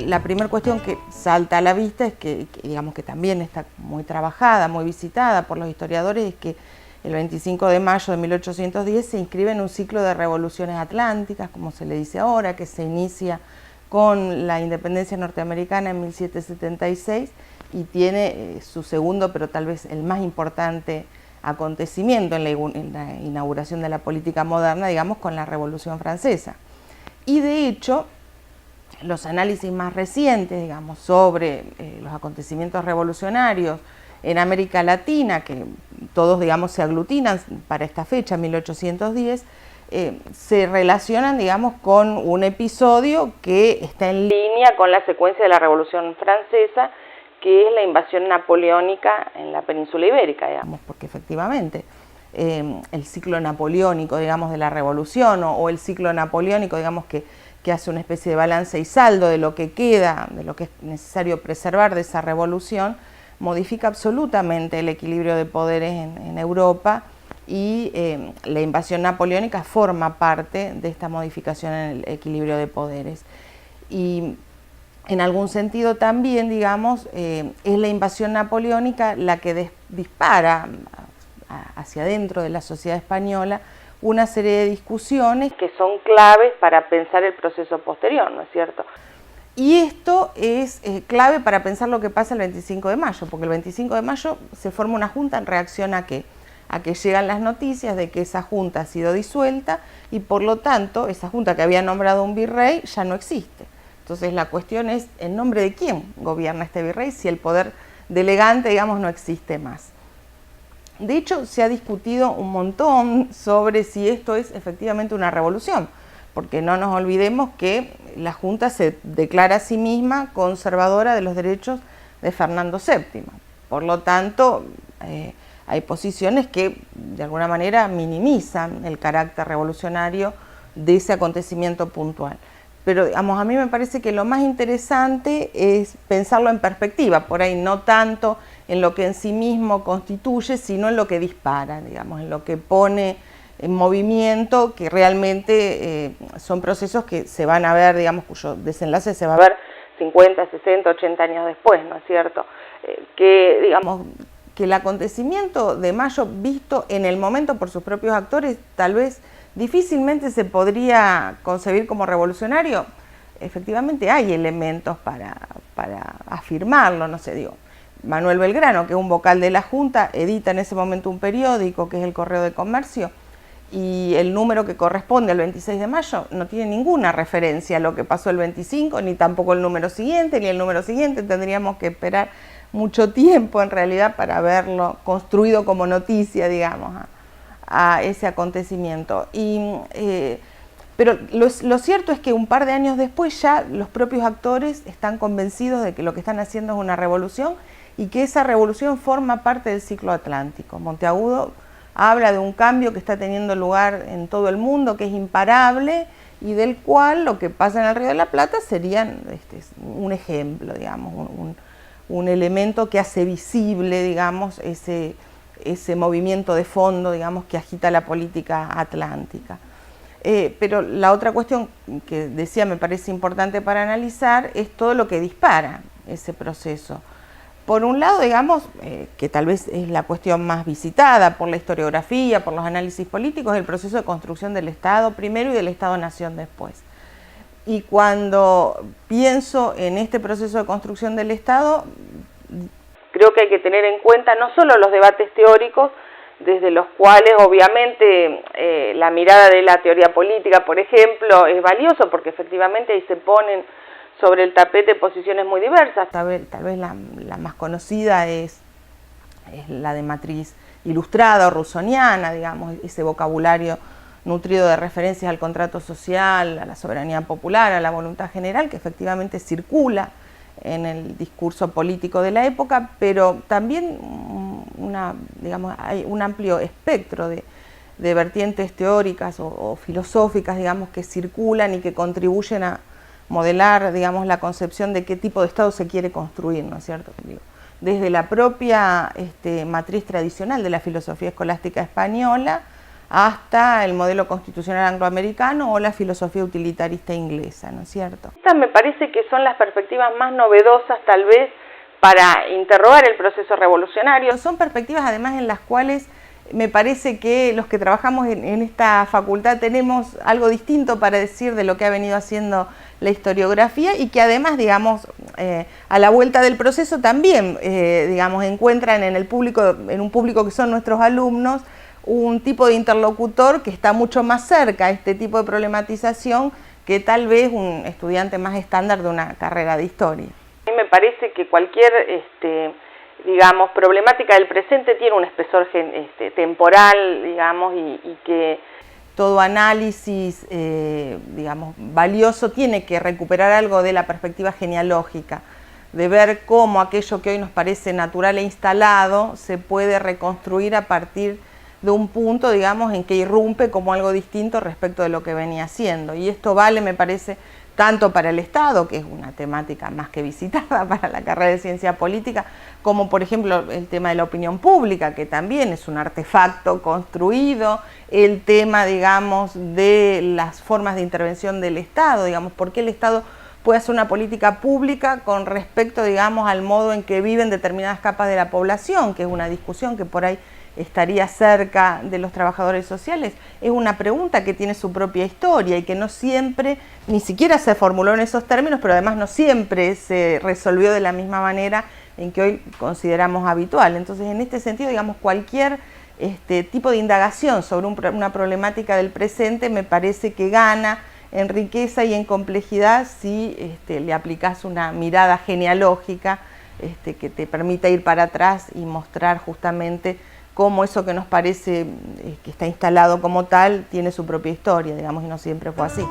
La primera cuestión que salta a la vista es digamos que también está muy trabajada, muy visitada por los historiadores, es que el 25 de mayo de 1810 se inscribe en un ciclo de revoluciones atlánticas, como se le dice ahora, que se inicia con la independencia norteamericana en 1776 y tiene su segundo, pero tal vez el más importante acontecimiento en la inauguración de la política moderna, digamos, con la Revolución Francesa. Y de hecho, los análisis más recientes, digamos, sobre los acontecimientos revolucionarios en América Latina, que todos, digamos, se aglutinan para esta fecha, 1810, se relacionan, digamos, con un episodio que está en línea con la secuencia de la Revolución Francesa, que es la invasión napoleónica en la península ibérica, digamos, porque efectivamente el ciclo napoleónico, digamos, de la revolución o el ciclo napoleónico, digamos, que hace una especie de balance y saldo de lo que queda, de lo que es necesario preservar de esa revolución, modifica absolutamente el equilibrio de poderes en Europa y la invasión napoleónica forma parte de esta modificación en el equilibrio de poderes. Y en algún sentido también, digamos, es la invasión napoleónica la que dispara hacia adentro de la sociedad española una serie de discusiones que son claves para pensar el proceso posterior, ¿no es cierto? Y esto es clave para pensar lo que pasa el 25 de mayo, porque el 25 de mayo se forma una junta en reacción ¿a qué? A que llegan las noticias de que esa junta ha sido disuelta y por lo tanto esa junta que había nombrado un virrey ya no existe. Entonces la cuestión es, ¿en nombre de quién gobierna este virrey si el poder delegante, digamos, no existe más? De hecho, se ha discutido un montón sobre si esto es efectivamente una revolución, porque no nos olvidemos que la Junta se declara a sí misma conservadora de los derechos de Fernando VII. Por lo tanto, hay posiciones que de alguna manera minimizan el carácter revolucionario de ese acontecimiento puntual. Pero digamos, a mí me parece que lo más interesante es pensarlo en perspectiva, por ahí no tanto en lo que en sí mismo constituye, sino en lo que dispara, digamos, en lo que pone en movimiento, que realmente son procesos que se van a ver, digamos, cuyo desenlace se va a ver 50, 60, 80 años después, ¿no es cierto? Que, digamos, que el acontecimiento de mayo visto en el momento por sus propios actores, tal vez difícilmente se podría concebir como revolucionario. Efectivamente hay elementos para afirmarlo, no sé, digo, Manuel Belgrano, que es un vocal de la Junta, edita en ese momento un periódico que es el Correo de Comercio, y el número que corresponde al 26 de mayo no tiene ninguna referencia a lo que pasó el 25, ni tampoco el número siguiente, ni el número siguiente. Tendríamos que esperar mucho tiempo en realidad para verlo construido como noticia, digamos, a ese acontecimiento. Pero lo cierto es que un par de años después ya los propios actores están convencidos de que lo que están haciendo es una revolución y que esa revolución forma parte del ciclo atlántico. Monteagudo habla de un cambio que está teniendo lugar en todo el mundo, que es imparable y del cual lo que pasa en el Río de la Plata sería un ejemplo, digamos, un elemento que hace visible, digamos, ese movimiento de fondo, digamos, que agita la política atlántica. Pero la otra cuestión que decía me parece importante para analizar es todo lo que dispara ese proceso. Por un lado, digamos, que tal vez es la cuestión más visitada por la historiografía, por los análisis políticos, el proceso de construcción del Estado primero y del Estado-Nación después. Y cuando pienso en este proceso de construcción del Estado, creo que hay que tener en cuenta no solo los debates teóricos, desde los cuales obviamente la mirada de la teoría política, por ejemplo, es valioso porque efectivamente ahí se ponen sobre el tapete posiciones muy diversas. Tal vez la más conocida es la de matriz ilustrada o rusoniana, digamos, ese vocabulario nutrido de referencias al contrato social, a la soberanía popular, a la voluntad general, que efectivamente circula en el discurso político de la época, pero también hay un amplio espectro de vertientes teóricas o filosóficas, digamos, que circulan y que contribuyen a modelar, digamos, la concepción de qué tipo de Estado se quiere construir, ¿no es cierto? Desde la propia matriz tradicional de la filosofía escolástica española hasta el modelo constitucional angloamericano o la filosofía utilitarista inglesa, ¿no es cierto? Estas me parece que son las perspectivas más novedosas, tal vez, para interrogar el proceso revolucionario. Son perspectivas, además, en las cuales me parece que los que trabajamos en esta facultad tenemos algo distinto para decir de lo que ha venido haciendo la historiografía y que además, digamos, a la vuelta del proceso también, digamos, encuentran en el público, en un público que son nuestros alumnos, un tipo de interlocutor que está mucho más cerca a este tipo de problematización que tal vez un estudiante más estándar de una carrera de historia. A mí me parece que cualquier, digamos, problemática del presente tiene un espesor temporal, digamos, y que todo análisis, digamos, valioso tiene que recuperar algo de la perspectiva genealógica, de ver cómo aquello que hoy nos parece natural e instalado se puede reconstruir a partir de un punto, digamos, en que irrumpe como algo distinto respecto de lo que venía haciendo. Y esto vale, me parece, tanto para el Estado, que es una temática más que visitada para la carrera de ciencia política, como por ejemplo el tema de la opinión pública, que también es un artefacto construido, el tema, digamos, de las formas de intervención del Estado, digamos, por qué el Estado puede hacer una política pública con respecto, digamos, al modo en que viven determinadas capas de la población, que es una discusión que por ahí estaría cerca de los trabajadores sociales, es una pregunta que tiene su propia historia y que no siempre, ni siquiera se formuló en esos términos, pero además no siempre se resolvió de la misma manera en que hoy consideramos habitual. Entonces, en este sentido, digamos, cualquier tipo de indagación sobre una problemática del presente me parece que gana en riqueza y en complejidad si le aplicás una mirada genealógica que te permita ir para atrás y mostrar justamente cómo eso que nos parece que está instalado como tal tiene su propia historia, digamos, y no siempre fue así.